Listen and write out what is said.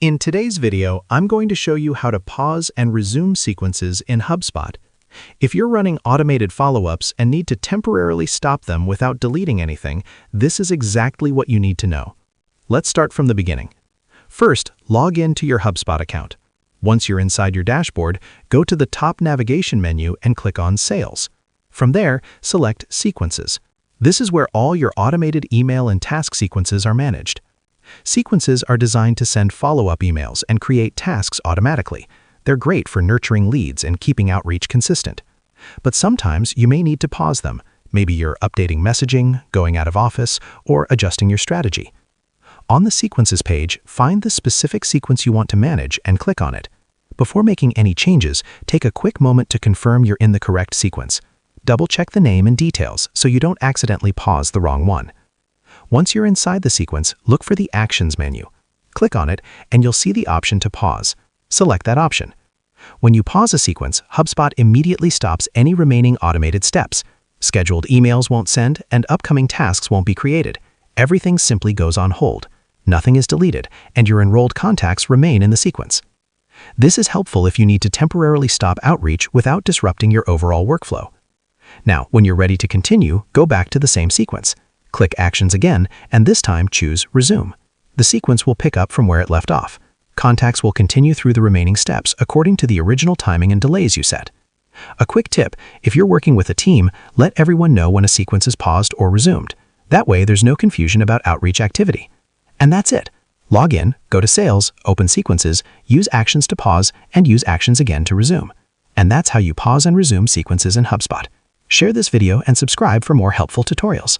In today's video, I'm going to show you how to pause and resume sequences in HubSpot. If you're running automated follow-ups and need to temporarily stop them without deleting anything, this is exactly what you need to know. Let's start from the beginning. First, log in to your HubSpot account. Once you're inside your dashboard, go to the top navigation menu and click on Sales. From there, select Sequences. This is where all your automated email and task sequences are managed. Sequences are designed to send follow-up emails and create tasks automatically. They're great for nurturing leads and keeping outreach consistent. But sometimes you may need to pause them. Maybe you're updating messaging, going out of office, or adjusting your strategy. On the Sequences page, find the specific sequence you want to manage and click on it. Before making any changes, take a quick moment to confirm you're in the correct sequence. Double-check the name and details so you don't accidentally pause the wrong one. Once you're inside the sequence, look for the Actions menu. Click on it, and you'll see the option to pause. Select that option. When you pause a sequence, HubSpot immediately stops any remaining automated steps. Scheduled emails won't send, and upcoming tasks won't be created. Everything simply goes on hold. Nothing is deleted, and your enrolled contacts remain in the sequence. This is helpful if you need to temporarily stop outreach without disrupting your overall workflow. Now, when you're ready to continue, go back to the same sequence. Click Actions again, and this time choose Resume. The sequence will pick up from where it left off. Contacts will continue through the remaining steps according to the original timing and delays you set. A quick tip: if you're working with a team, let everyone know when a sequence is paused or resumed. That way, there's no confusion about outreach activity. And that's it. Log in, go to Sales, open Sequences, use Actions to pause, and use Actions again to resume. And that's how you pause and resume sequences in HubSpot. Share this video and subscribe for more helpful tutorials.